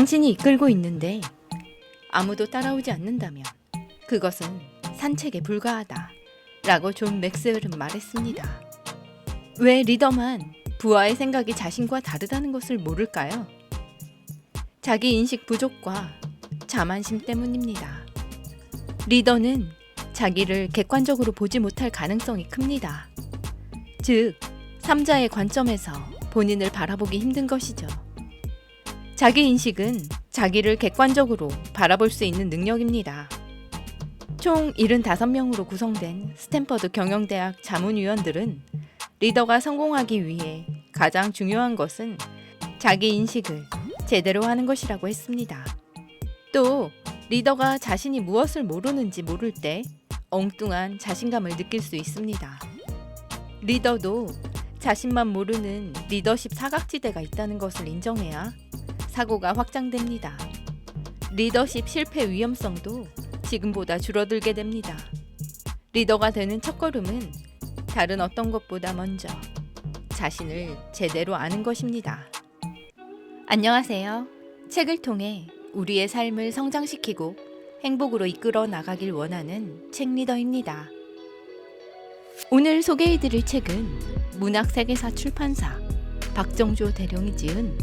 당신이 이끌고 있는데 아무도 따라오지 않는다면 그것은 산책에 불과하다 라고 존 맥스웰은 말했습니다. 왜 리더만 부하의 생각이 자신과 다르다는 것을 모를까요? 자기 인식 부족과 자만심 때문입니다. 리더는 자기를 객관적으로 보지 못할 가능성이 큽니다. 즉, 3자의 관점에서 본인을 바라보기 힘든 것이죠. 자기 인식은 자기를 객관적으로 바라볼 수 있는 능력입니다. 총 75명으로 구성된 스탠퍼드 경영대학 자문위원들은 리더가 성공하기 위해 가장 중요한 것은 자기 인식을 제대로 하는 것이라고 했습니다. 또 리더가 자신이 무엇을 모르는지 모를 때 엉뚱한 자신감을 느낄 수 있습니다. 리더도 자신만 모르는 리더십 사각지대가 있다는 것을 인정해야 사고가 확장됩니다. 리더십 실패 위험성도 지금보다 줄어들게 됩니다. 리더가 되는 첫걸음은 다른 어떤 것보다 먼저 자신을 제대로 아는 것입니다. 안녕하세요. 책을 통해 우리의 삶을 성장시키고 행복으로 이끌어 나가길 원하는 책리더입니다. 오늘 소개해드릴 책은 문학세계사 출판사 박정조 대령이 지은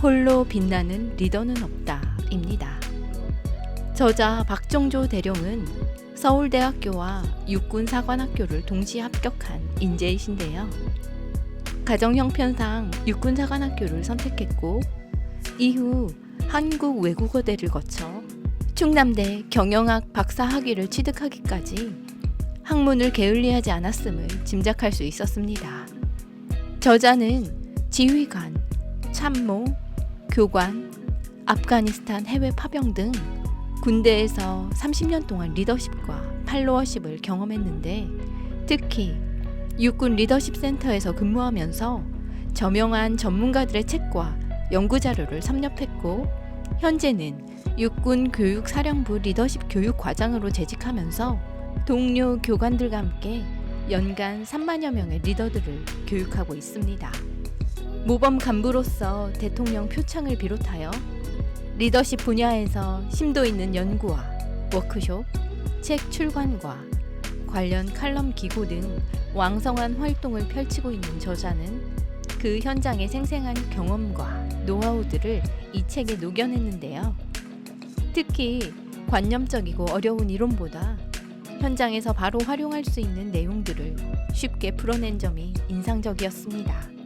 홀로 빛나는 리더는 없다입니다. 저자 박정조 대령은 서울대학교와 육군사관학교를 동시에 합격한 인재이신데요. 가정형편상 육군사관학교를 선택했고 이후 한국외국어대를 거쳐 충남대 경영학 박사학위를 취득하기까지 학문을 게을리하지 않았음을 짐작할 수 있었습니다. 저자는 지휘관, 참모, 교관, 아프가니스탄 해외 파병 등 군대에서 30년 동안 리더십과 팔로워십을 경험했는데 특히 육군 리더십 센터에서 근무하면서 저명한 전문가들의 책과 연구자료를 섭렵했고 현재는 육군 교육사령부 리더십 교육 과장으로 재직하면서 동료 교관들과 함께 연간 3만여 명의 리더들을 교육하고 있습니다. 모범 간부로서 대통령 표창을 비롯하여 리더십 분야에서 심도 있는 연구와 워크숍, 책 출간과 관련 칼럼 기고 등 왕성한 활동을 펼치고 있는 저자는 그 현장의 생생한 경험과 노하우들을 이 책에 녹여냈는데요. 특히 관념적이고 어려운 이론보다 현장에서 바로 활용할 수 있는 내용들을 쉽게 풀어낸 점이 인상적이었습니다.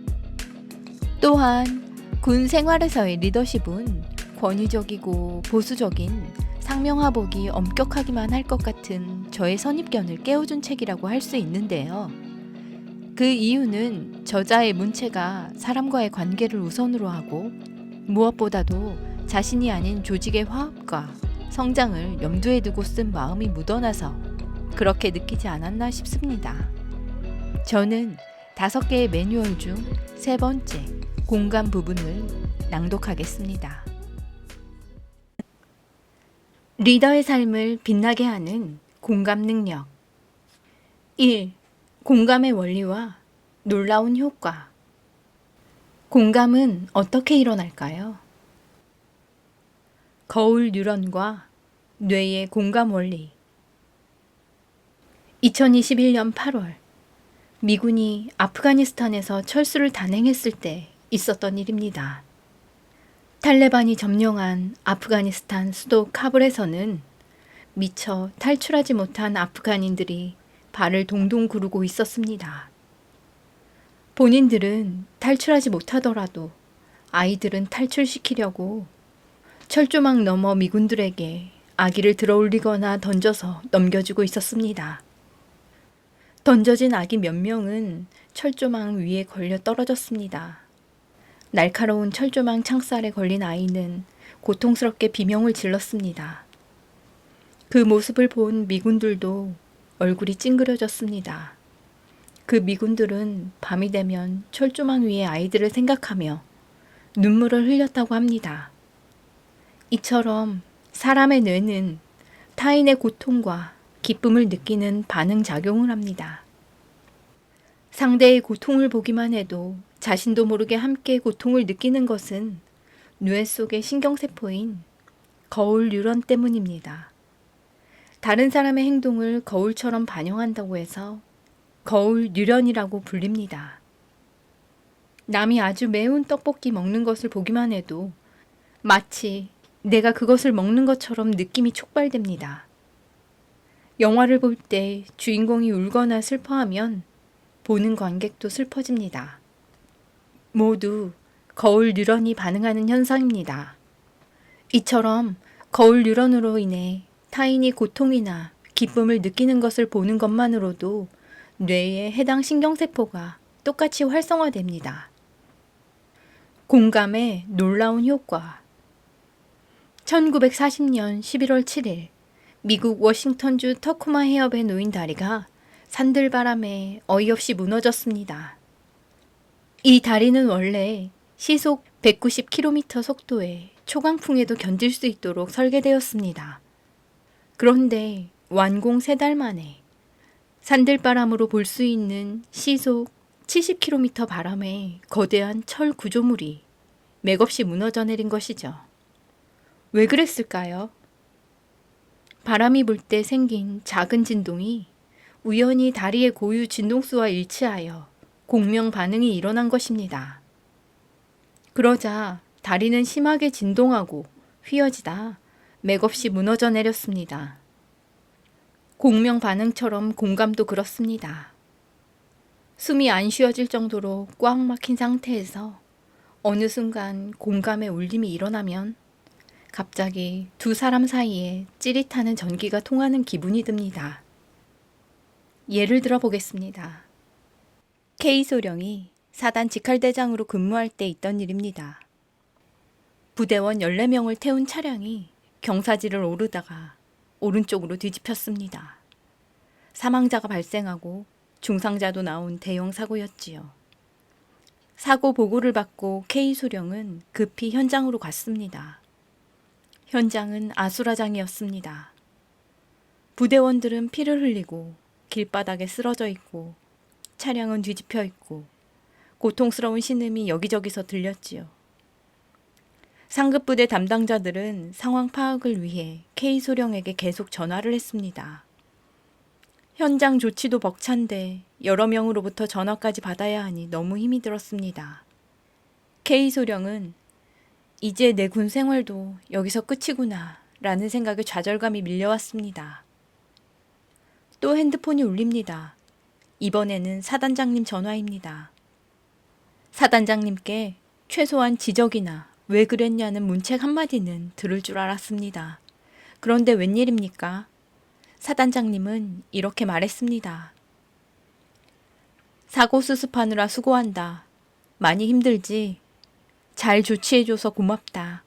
또한 군 생활에서의 리더십은 권위적이고 보수적인 상명하복이 엄격하기만 할 것 같은 저의 선입견을 깨워준 책이라고 할 수 있는데요. 그 이유는 저자의 문체가 사람과의 관계를 우선으로 하고 무엇보다도 자신이 아닌 조직의 화합과 성장을 염두에 두고 쓴 마음이 묻어나서 그렇게 느끼지 않았나 싶습니다. 저는 5개의 매뉴얼 중 3번째 공감 부분을 낭독하겠습니다. 리더의 삶을 빛나게 하는 공감 능력 1. 공감의 원리와 놀라운 효과. 공감은 어떻게 일어날까요? 거울 뉴런과 뇌의 공감 원리. 2021년 8월 미군이 아프가니스탄에서 철수를 단행했을 때 있었던 일입니다. 탈레반이 점령한 아프가니스탄 수도 카불에서는 미처 탈출하지 못한 아프간인들이 발을 동동 구르고 있었습니다. 본인들은 탈출하지 못하더라도 아이들은 탈출시키려고 철조망 너머 미군들에게 아기를 들어올리거나 던져서 넘겨주고 있었습니다. 던져진 아기 몇 명은 철조망 위에 걸려 떨어졌습니다. 날카로운 철조망 창살에 걸린 아이는 고통스럽게 비명을 질렀습니다. 그 모습을 본 미군들도 얼굴이 찡그려졌습니다. 그 미군들은 밤이 되면 철조망 위의 아이들을 생각하며 눈물을 흘렸다고 합니다. 이처럼 사람의 뇌는 타인의 고통과 기쁨을 느끼는 반응작용을 합니다. 상대의 고통을 보기만 해도 자신도 모르게 함께 고통을 느끼는 것은 뇌 속의 신경세포인 거울 뉴런 때문입니다. 다른 사람의 행동을 거울처럼 반영한다고 해서 거울 뉴런이라고 불립니다. 남이 아주 매운 떡볶이 먹는 것을 보기만 해도 마치 내가 그것을 먹는 것처럼 느낌이 촉발됩니다. 영화를 볼 때 주인공이 울거나 슬퍼하면 보는 관객도 슬퍼집니다. 모두 거울 뉴런이 반응하는 현상입니다. 이처럼 거울 뉴런으로 인해 타인이 고통이나 기쁨을 느끼는 것을 보는 것만으로도 뇌의 해당 신경세포가 똑같이 활성화됩니다. 공감의 놀라운 효과. 1940년 11월 7일 미국 워싱턴주 터코마 해협에 놓인 다리가 산들바람에 어이없이 무너졌습니다. 이 다리는 원래 시속 190km 속도의 초강풍에도 견딜 수 있도록 설계되었습니다. 그런데 완공 3달 만에 산들바람으로 볼 수 있는 시속 70km 바람에 거대한 철 구조물이 맥없이 무너져 내린 것이죠. 왜 그랬을까요? 바람이 불 때 생긴 작은 진동이 우연히 다리의 고유 진동수와 일치하여 공명 반응이 일어난 것입니다. 그러자 다리는 심하게 진동하고 휘어지다 맥없이 무너져 내렸습니다. 공명 반응처럼 공감도 그렇습니다. 숨이 안 쉬어질 정도로 꽉 막힌 상태에서 어느 순간 공감의 울림이 일어나면 갑자기 두 사람 사이에 찌릿하는 전기가 통하는 기분이 듭니다. 예를 들어 보겠습니다. K소령이 사단 직할대장으로 근무할 때 있던 일입니다. 부대원 14명을 태운 차량이 경사지를 오르다가 오른쪽으로 뒤집혔습니다. 사망자가 발생하고 중상자도 나온 대형 사고였지요. 사고 보고를 받고 K소령은 급히 현장으로 갔습니다. 현장은 아수라장이었습니다. 부대원들은 피를 흘리고 길바닥에 쓰러져 있고 차량은 뒤집혀 있고 고통스러운 신음이 여기저기서 들렸지요. 상급부대 담당자들은 상황 파악을 위해 K소령에게 계속 전화를 했습니다. 현장 조치도 벅찬데 여러 명으로부터 전화까지 받아야 하니 너무 힘이 들었습니다. K소령은 이제 내 군 생활도 여기서 끝이구나 라는 생각에 좌절감이 밀려왔습니다. 또 핸드폰이 울립니다. 이번에는 사단장님 전화입니다. 사단장님께 최소한 지적이나 왜 그랬냐는 문책 한마디는 들을 줄 알았습니다. 그런데 웬일입니까? 사단장님은 이렇게 말했습니다. 사고 수습하느라 수고한다. 많이 힘들지? 잘 조치해줘서 고맙다.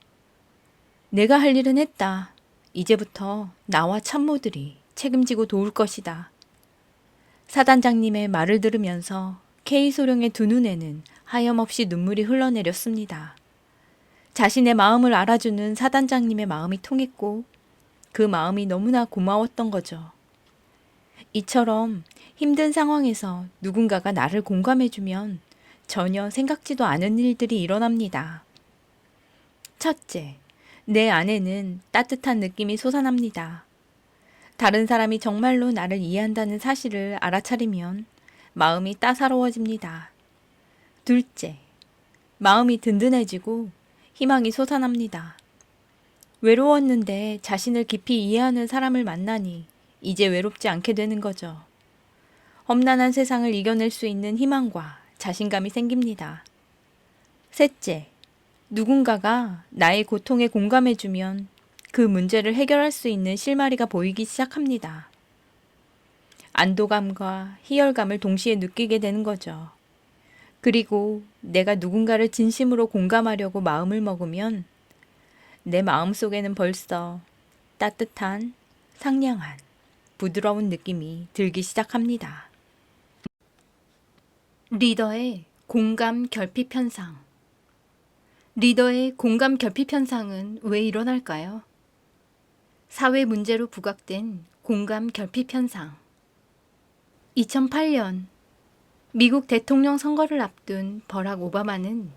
내가 할 일은 했다. 이제부터 나와 참모들이 책임지고 도울 것이다. 사단장님의 말을 들으면서 K소령의 두 눈에는 하염없이 눈물이 흘러내렸습니다. 자신의 마음을 알아주는 사단장님의 마음이 통했고 그 마음이 너무나 고마웠던 거죠. 이처럼 힘든 상황에서 누군가가 나를 공감해주면 전혀 생각지도 않은 일들이 일어납니다. 첫째, 내 안에는 따뜻한 느낌이 솟아납니다. 다른 사람이 정말로 나를 이해한다는 사실을 알아차리면 마음이 따사로워집니다. 둘째, 마음이 든든해지고 희망이 솟아납니다. 외로웠는데 자신을 깊이 이해하는 사람을 만나니 이제 외롭지 않게 되는 거죠. 험난한 세상을 이겨낼 수 있는 희망과 자신감이 생깁니다. 셋째, 누군가가 나의 고통에 공감해주면 그 문제를 해결할 수 있는 실마리가 보이기 시작합니다. 안도감과 희열감을 동시에 느끼게 되는 거죠. 그리고 내가 누군가를 진심으로 공감하려고 마음을 먹으면 내 마음속에는 벌써 따뜻한, 상냥한, 부드러운 느낌이 들기 시작합니다. 리더의 공감 결핍 현상. 리더의 공감 결핍 현상은 왜 일어날까요? 사회 문제로 부각된 공감 결핍 현상. 2008년 미국 대통령 선거를 앞둔 버락 오바마는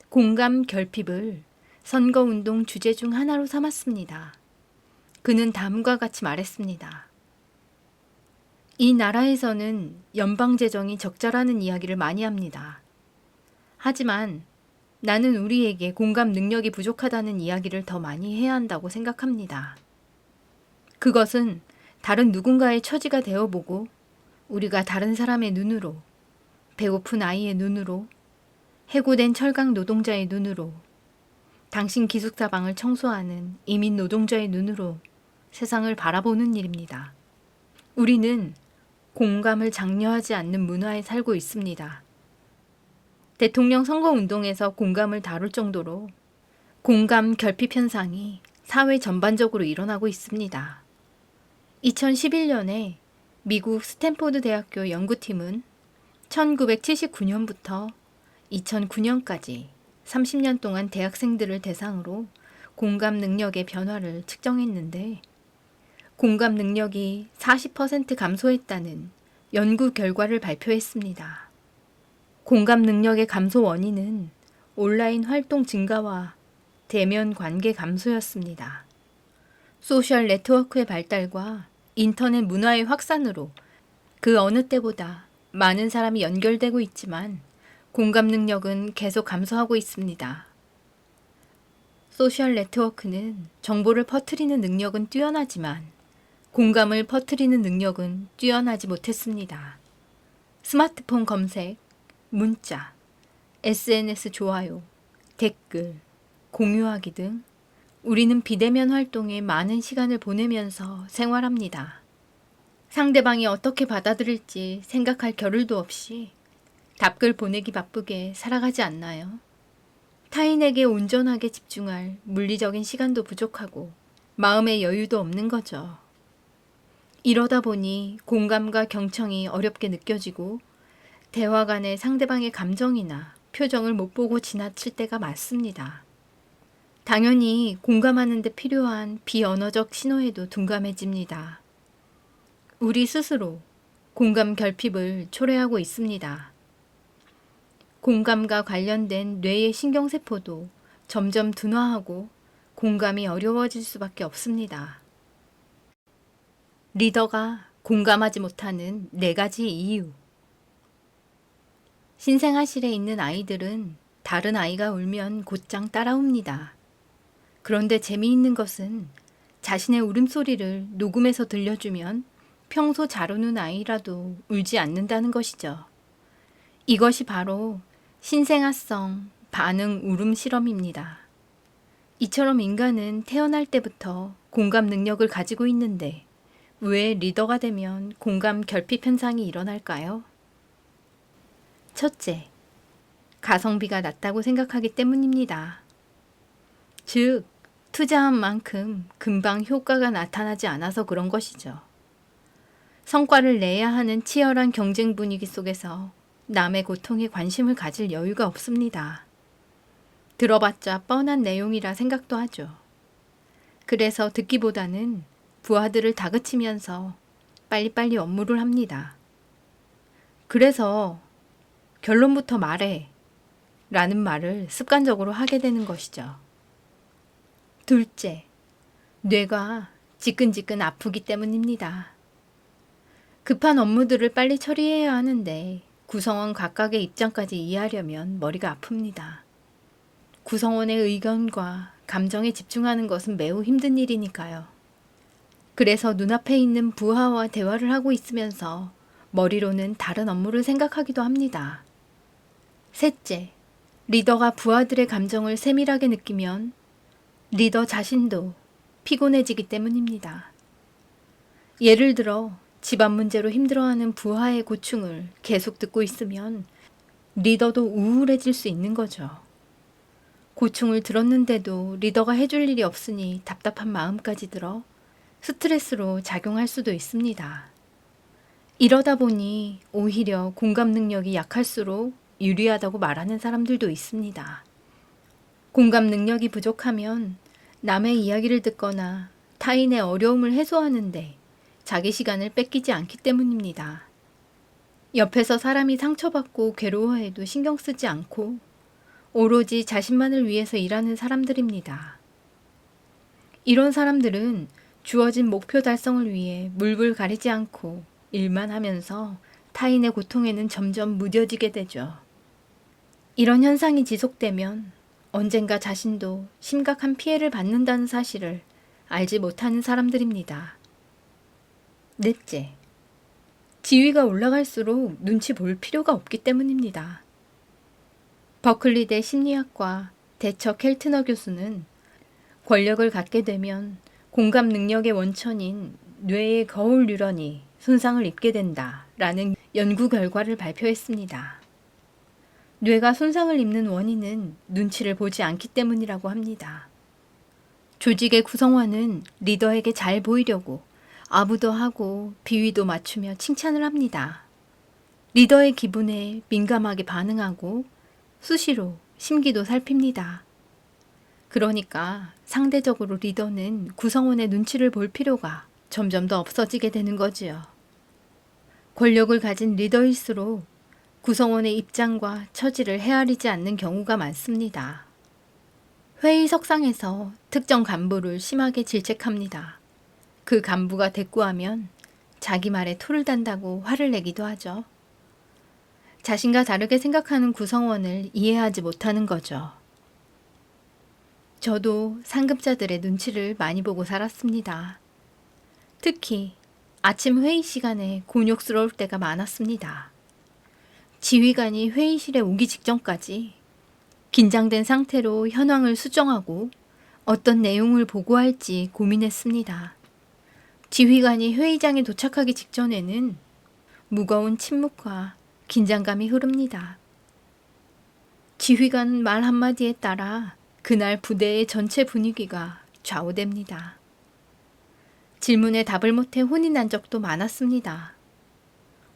공감 결핍을 선거운동 주제 중 하나로 삼았습니다. 그는 다음과 같이 말했습니다. 이 나라에서는 연방재정이 적자라는 이야기를 많이 합니다. 하지만 나는 우리에게 공감 능력이 부족하다는 이야기를 더 많이 해야 한다고 생각합니다. 그것은 다른 누군가의 처지가 되어보고 우리가 다른 사람의 눈으로, 배고픈 아이의 눈으로, 해고된 철강 노동자의 눈으로, 당신 기숙사방을 청소하는 이민 노동자의 눈으로 세상을 바라보는 일입니다. 우리는 공감을 장려하지 않는 문화에 살고 있습니다. 대통령 선거운동에서 공감을 다룰 정도로 공감 결핍 현상이 사회 전반적으로 일어나고 있습니다. 2011년에 미국 스탠포드 대학교 연구팀은 1979년부터 2009년까지 30년 동안 대학생들을 대상으로 공감 능력의 변화를 측정했는데 공감 능력이 40% 감소했다는 연구 결과를 발표했습니다. 공감 능력의 감소 원인은 온라인 활동 증가와 대면 관계 감소였습니다. 소셜 네트워크의 발달과 인터넷 문화의 확산으로 그 어느 때보다 많은 사람이 연결되고 있지만 공감 능력은 계속 감소하고 있습니다. 소셜 네트워크는 정보를 퍼뜨리는 능력은 뛰어나지만 공감을 퍼뜨리는 능력은 뛰어나지 못했습니다. 스마트폰 검색, 문자, SNS 좋아요, 댓글, 공유하기 등 우리는 비대면 활동에 많은 시간을 보내면서 생활합니다. 상대방이 어떻게 받아들일지 생각할 겨를도 없이 답글 보내기 바쁘게 살아가지 않나요? 타인에게 온전하게 집중할 물리적인 시간도 부족하고 마음의 여유도 없는 거죠. 이러다 보니 공감과 경청이 어렵게 느껴지고 대화 간에 상대방의 감정이나 표정을 못 보고 지나칠 때가 많습니다. 당연히 공감하는 데 필요한 비언어적 신호에도 둔감해집니다. 우리 스스로 공감 결핍을 초래하고 있습니다. 공감과 관련된 뇌의 신경세포도 점점 둔화하고 공감이 어려워질 수밖에 없습니다. 리더가 공감하지 못하는 4가지 이유. 신생아실에 있는 아이들은 다른 아이가 울면 곧장 따라옵니다. 그런데 재미있는 것은 자신의 울음소리를 녹음해서 들려주면 평소 잘 우는 아이라도 울지 않는다는 것이죠. 이것이 바로 신생아성 반응 울음 실험입니다. 이처럼 인간은 태어날 때부터 공감 능력을 가지고 있는데 왜 리더가 되면 공감 결핍 현상이 일어날까요? 첫째, 가성비가 낮다고 생각하기 때문입니다. 즉, 투자한 만큼 금방 효과가 나타나지 않아서 그런 것이죠. 성과를 내야 하는 치열한 경쟁 분위기 속에서 남의 고통에 관심을 가질 여유가 없습니다. 들어봤자 뻔한 내용이라 생각도 하죠. 그래서 듣기보다는 부하들을 다그치면서 빨리빨리 업무를 합니다. 그래서 결론부터 말해 라는 말을 습관적으로 하게 되는 것이죠. 둘째, 뇌가 지끈지끈 아프기 때문입니다. 급한 업무들을 빨리 처리해야 하는데 구성원 각각의 입장까지 이해하려면 머리가 아픕니다. 구성원의 의견과 감정에 집중하는 것은 매우 힘든 일이니까요. 그래서 눈앞에 있는 부하와 대화를 하고 있으면서 머리로는 다른 업무를 생각하기도 합니다. 셋째, 리더가 부하들의 감정을 세밀하게 느끼면 리더 자신도 피곤해지기 때문입니다. 예를 들어 집안 문제로 힘들어하는 부하의 고충을 계속 듣고 있으면 리더도 우울해질 수 있는 거죠. 고충을 들었는데도 리더가 해줄 일이 없으니 답답한 마음까지 들어 스트레스로 작용할 수도 있습니다. 이러다 보니 오히려 공감 능력이 약할수록 유리하다고 말하는 사람들도 있습니다. 공감 능력이 부족하면 남의 이야기를 듣거나 타인의 어려움을 해소하는데 자기 시간을 뺏기지 않기 때문입니다. 옆에서 사람이 상처받고 괴로워해도 신경 쓰지 않고 오로지 자신만을 위해서 일하는 사람들입니다. 이런 사람들은 주어진 목표 달성을 위해 물불 가리지 않고 일만 하면서 타인의 고통에는 점점 무뎌지게 되죠. 이런 현상이 지속되면 언젠가 자신도 심각한 피해를 받는다는 사실을 알지 못하는 사람들입니다. 넷째, 지위가 올라갈수록 눈치 볼 필요가 없기 때문입니다. 버클리대 심리학과 대처 켈트너 교수는 권력을 갖게 되면 공감 능력의 원천인 뇌의 거울 뉴런이 손상을 입게 된다라는 연구 결과를 발표했습니다. 뇌가 손상을 입는 원인은 눈치를 보지 않기 때문이라고 합니다. 조직의 구성원은 리더에게 잘 보이려고 아부도 하고 비위도 맞추며 칭찬을 합니다. 리더의 기분에 민감하게 반응하고 수시로 심기도 살핍니다. 그러니까 상대적으로 리더는 구성원의 눈치를 볼 필요가 점점 더 없어지게 되는 거지요. 권력을 가진 리더일수록 구성원의 입장과 처지를 헤아리지 않는 경우가 많습니다. 회의석상에서 특정 간부를 심하게 질책합니다. 그 간부가 대꾸하면 자기 말에 토를 단다고 화를 내기도 하죠. 자신과 다르게 생각하는 구성원을 이해하지 못하는 거죠. 저도 상급자들의 눈치를 많이 보고 살았습니다. 특히 아침 회의 시간에 곤욕스러울 때가 많았습니다. 지휘관이 회의실에 오기 직전까지 긴장된 상태로 현황을 수정하고 어떤 내용을 보고할지 고민했습니다. 지휘관이 회의장에 도착하기 직전에는 무거운 침묵과 긴장감이 흐릅니다. 지휘관 말 한마디에 따라 그날 부대의 전체 분위기가 좌우됩니다. 질문에 답을 못해 혼이 난 적도 많았습니다.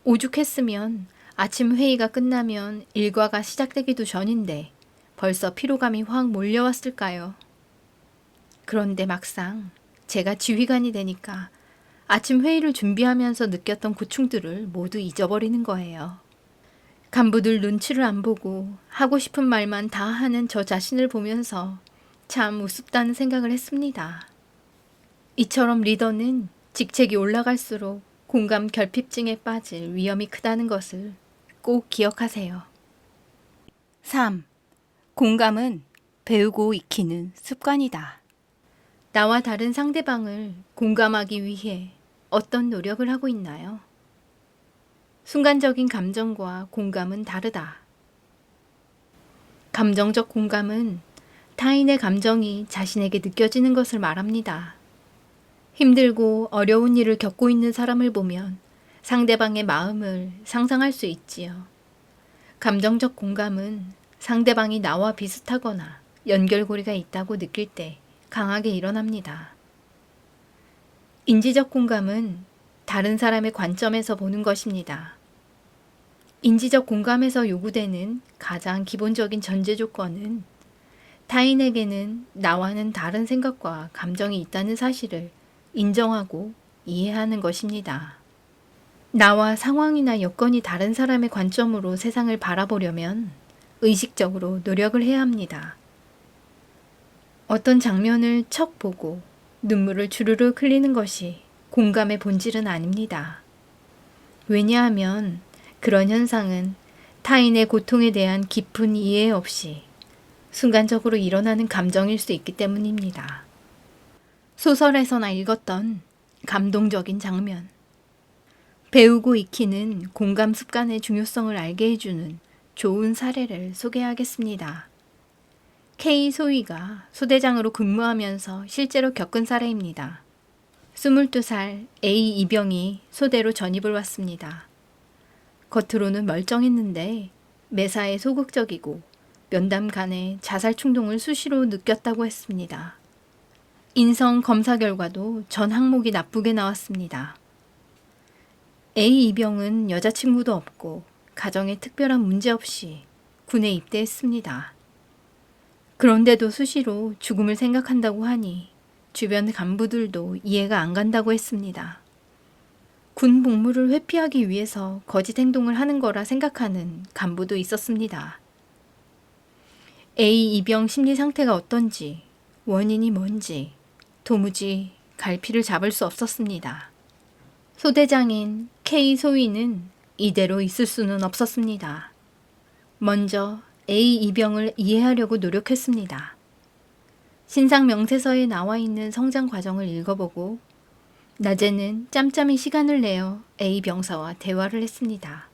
오죽했으면 아침 회의가 끝나면 일과가 시작되기도 전인데 벌써 피로감이 확 몰려왔을까요? 그런데 막상 제가 지휘관이 되니까 아침 회의를 준비하면서 느꼈던 고충들을 모두 잊어버리는 거예요. 간부들 눈치를 안 보고 하고 싶은 말만 다 하는 저 자신을 보면서 참 우습다는 생각을 했습니다. 이처럼 리더는 직책이 올라갈수록 공감 결핍증에 빠질 위험이 크다는 것을 꼭 기억하세요. 3. 공감은 배우고 익히는 습관이다. 나와 다른 상대방을 공감하기 위해 어떤 노력을 하고 있나요? 순간적인 감정과 공감은 다르다. 감정적 공감은 타인의 감정이 자신에게 느껴지는 것을 말합니다. 힘들고 어려운 일을 겪고 있는 사람을 보면 상대방의 마음을 상상할 수 있지요. 감정적 공감은 상대방이 나와 비슷하거나 연결고리가 있다고 느낄 때 강하게 일어납니다. 인지적 공감은 다른 사람의 관점에서 보는 것입니다. 인지적 공감에서 요구되는 가장 기본적인 전제 조건은 타인에게는 나와는 다른 생각과 감정이 있다는 사실을 인정하고 이해하는 것입니다. 나와 상황이나 여건이 다른 사람의 관점으로 세상을 바라보려면 의식적으로 노력을 해야 합니다. 어떤 장면을 척 보고 눈물을 주르륵 흘리는 것이 공감의 본질은 아닙니다. 왜냐하면 그런 현상은 타인의 고통에 대한 깊은 이해 없이 순간적으로 일어나는 감정일 수 있기 때문입니다. 소설에서나 읽었던 감동적인 장면. 배우고 익히는 공감 습관의 중요성을 알게 해주는 좋은 사례를 소개하겠습니다. K 소희가 소대장으로 근무하면서 실제로 겪은 사례입니다. 22살 A 이병이 소대로 전입을 왔습니다. 겉으로는 멀쩡했는데 매사에 소극적이고 면담 간에 자살 충동을 수시로 느꼈다고 했습니다. 인성 검사 결과도 전 항목이 나쁘게 나왔습니다. A 이병은 여자친구도 없고 가정에 특별한 문제 없이 군에 입대했습니다. 그런데도 수시로 죽음을 생각한다고 하니 주변 간부들도 이해가 안 간다고 했습니다. 군 복무를 회피하기 위해서 거짓 행동을 하는 거라 생각하는 간부도 있었습니다. A 이병 심리 상태가 어떤지, 원인이 뭔지 도무지 갈피를 잡을 수 없었습니다. 소대장인 K 소위는 이대로 있을 수는 없었습니다. 먼저 A 이병을 이해하려고 노력했습니다. 신상 명세서에 나와 있는 성장 과정을 읽어보고 낮에는 짬짬이 시간을 내어 A 병사와 대화를 했습니다.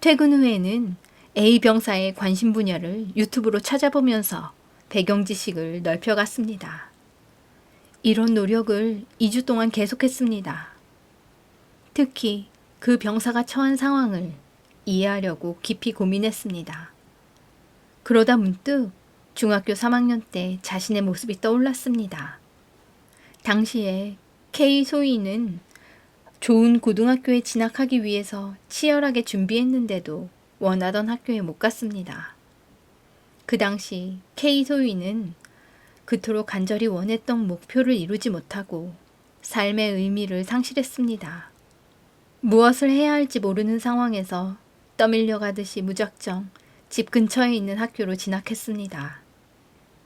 퇴근 후에는 A 병사의 관심 분야를 유튜브로 찾아보면서 배경 지식을 넓혀갔습니다. 이런 노력을 2주 동안 계속했습니다. 특히 그 병사가 처한 상황을 이해하려고 깊이 고민했습니다. 그러다 문득 중학교 3학년 때 자신의 모습이 떠올랐습니다. 당시에 K 소희는 좋은 고등학교에 진학하기 위해서 치열하게 준비했는데도 원하던 학교에 못 갔습니다. 그 당시 K 소희는 그토록 간절히 원했던 목표를 이루지 못하고 삶의 의미를 상실했습니다. 무엇을 해야 할지 모르는 상황에서 떠밀려 가듯이 무작정 집 근처에 있는 학교로 진학했습니다.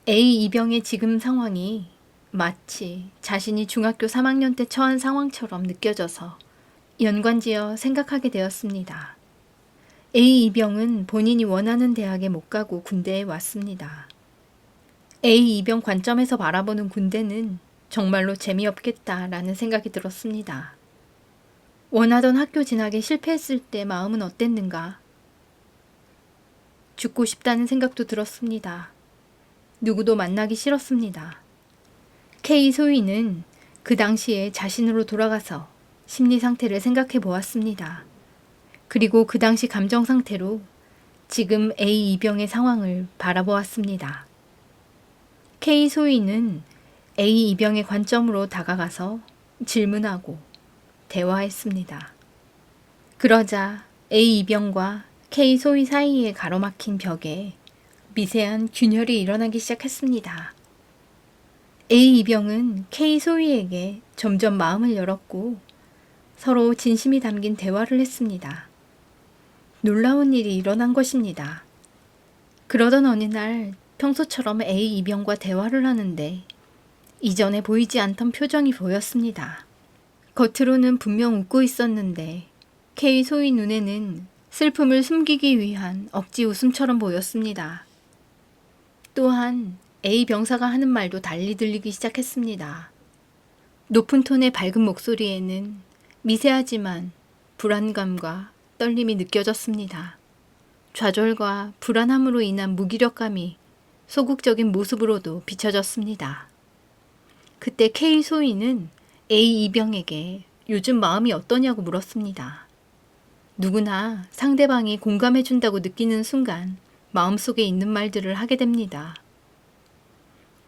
A 이병의 지금 상황이 마치 자신이 중학교 3학년 때 처한 상황처럼 느껴져서 연관지어 생각하게 되었습니다. A 이병은 본인이 원하는 대학에 못 가고 군대에 왔습니다. A 이병 관점에서 바라보는 군대는 정말로 재미없겠다라는 생각이 들었습니다. 원하던 학교 진학에 실패했을 때 마음은 어땠는가? 죽고 싶다는 생각도 들었습니다. 누구도 만나기 싫었습니다. K 소희는 그 당시에 자신으로 돌아가서 심리 상태를 생각해 보았습니다. 그리고 그 당시 감정 상태로 지금 A 이병의 상황을 바라보았습니다. K 소희는 A 이병의 관점으로 다가가서 질문하고 대화했습니다. 그러자 A 이병과 K 소희 사이에 가로막힌 벽에 미세한 균열이 일어나기 시작했습니다. A 이병은 K 소희에게 점점 마음을 열었고 서로 진심이 담긴 대화를 했습니다. 놀라운 일이 일어난 것입니다. 그러던 어느 날 평소처럼 A 이병과 대화를 하는데 이전에 보이지 않던 표정이 보였습니다. 겉으로는 분명 웃고 있었는데 K 소희 눈에는 슬픔을 숨기기 위한 억지 웃음처럼 보였습니다. 또한 A 병사가 하는 말도 달리 들리기 시작했습니다. 높은 톤의 밝은 목소리에는 미세하지만 불안감과 떨림이 느껴졌습니다. 좌절과 불안함으로 인한 무기력감이 소극적인 모습으로도 비춰졌습니다. 그때 K 소희는 A 이병에게 요즘 마음이 어떠냐고 물었습니다. 누구나 상대방이 공감해준다고 느끼는 순간 마음속에 있는 말들을 하게 됩니다.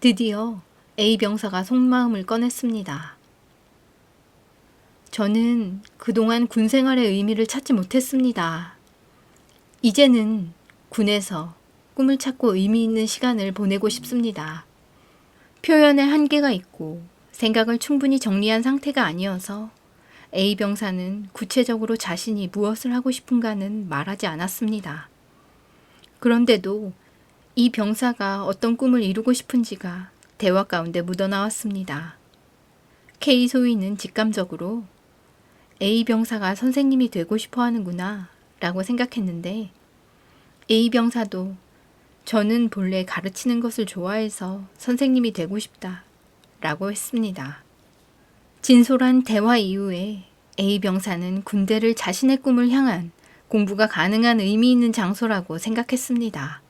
드디어 A 병사가 속마음을 꺼냈습니다. 저는 그동안 군 생활의 의미를 찾지 못했습니다. 이제는 군에서 꿈을 찾고 의미 있는 시간을 보내고 싶습니다. 표현에 한계가 있고 생각을 충분히 정리한 상태가 아니어서 A 병사는 구체적으로 자신이 무엇을 하고 싶은가는 말하지 않았습니다. 그런데도 이 병사가 어떤 꿈을 이루고 싶은지가 대화 가운데 묻어나왔습니다. K 소희는 직감적으로 A 병사가 선생님이 되고 싶어 하는구나 라고 생각했는데 A 병사도 저는 본래 가르치는 것을 좋아해서 선생님이 되고 싶다 라고 했습니다. 진솔한 대화 이후에 A 병사는 군대를 자신의 꿈을 향한 공부가 가능한 의미 있는 장소라고 생각했습니다.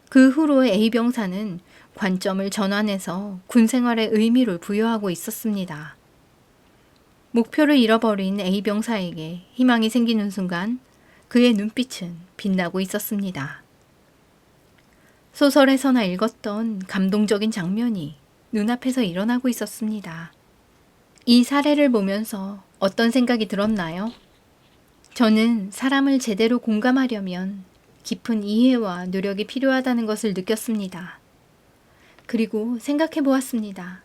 그 후로 A 병사는 관점을 전환해서 군 생활의 의미를 부여하고 있었습니다. 목표를 잃어버린 A 병사에게 희망이 생기는 순간 그의 눈빛은 빛나고 있었습니다. 소설에서나 읽었던 감동적인 장면이 눈앞에서 일어나고 있었습니다. 이 사례를 보면서 어떤 생각이 들었나요? 저는 사람을 제대로 공감하려면 깊은 이해와 노력이 필요하다는 것을 느꼈습니다. 그리고 생각해 보았습니다.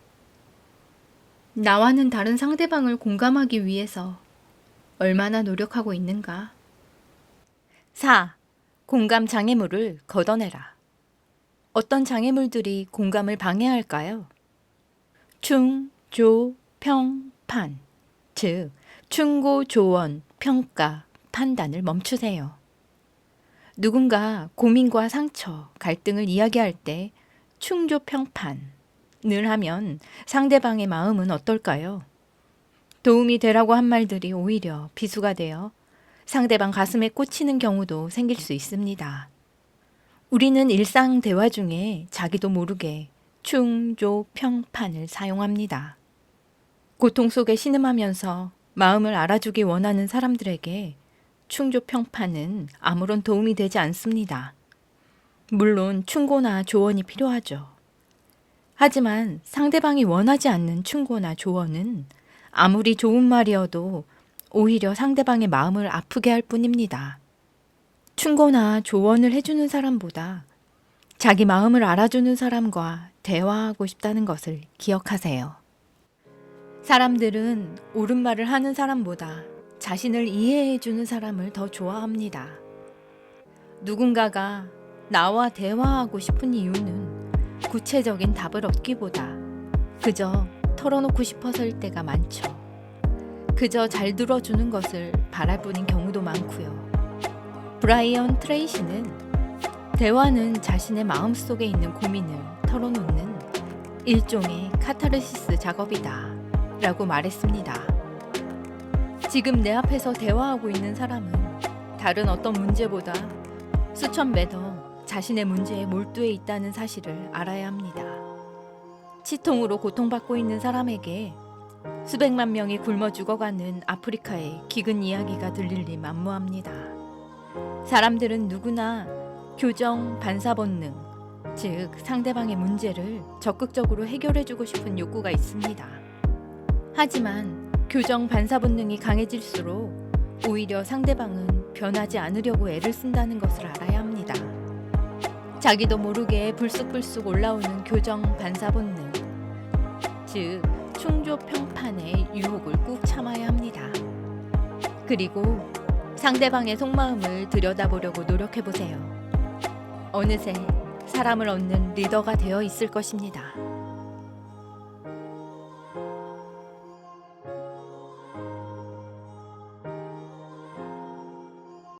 나와는 다른 상대방을 공감하기 위해서 얼마나 노력하고 있는가? 4. 공감 장애물을 걷어내라. 어떤 장애물들이 공감을 방해할까요? 충, 조, 평, 판. 즉, 충고, 조언, 평가, 판단을 멈추세요. 누군가 고민과 상처, 갈등을 이야기할 때 충조평판을 하면 상대방의 마음은 어떨까요? 도움이 되라고 한 말들이 오히려 비수가 되어 상대방 가슴에 꽂히는 경우도 생길 수 있습니다. 우리는 일상 대화 중에 자기도 모르게 충조평판을 사용합니다. 고통 속에 신음하면서 마음을 알아주기 원하는 사람들에게 충조평판은 아무런 도움이 되지 않습니다. 물론 충고나 조언이 필요하죠. 하지만 상대방이 원하지 않는 충고나 조언은 아무리 좋은 말이어도 오히려 상대방의 마음을 아프게 할 뿐입니다. 충고나 조언을 해주는 사람보다 자기 마음을 알아주는 사람과 대화하고 싶다는 것을 기억하세요. 사람들은 옳은 말을 하는 사람보다 자신을 이해해주는 사람을 더 좋아합니다. 누군가가 나와 대화하고 싶은 이유는 구체적인 답을 얻기보다 그저 털어놓고 싶어서일 때가 많죠. 그저 잘 들어주는 것을 바랄 뿐인 경우도 많고요. 브라이언 트레이시는 대화는 자신의 마음속에 있는 고민을 털어놓는 일종의 카타르시스 작업이다 라고 말했습니다. 지금 내 앞에서 대화하고 있는 사람은 다른 어떤 문제보다 수천 배 더 자신의 문제에 몰두해 있다는 사실을 알아야 합니다. 치통으로 고통받고 있는 사람에게 수백만 명이 굶어 죽어가는 아프리카의 기근 이야기가 들릴 리 만무합니다. 사람들은 누구나 교정 반사 본능, 즉 상대방의 문제를 적극적으로 해결해주고 싶은 욕구가 있습니다. 하지만 교정 반사 본능이 강해질수록 오히려 상대방은 변하지 않으려고 애를 쓴다는 것을 알아야 합니다. 자기도 모르게 불쑥불쑥 올라오는 교정 반사 본능, 즉 충조평판의 유혹을 꾹 참아야 합니다. 그리고 상대방의 속마음을 들여다보려고 노력해보세요. 어느새 사람을 얻는 리더가 되어 있을 것입니다.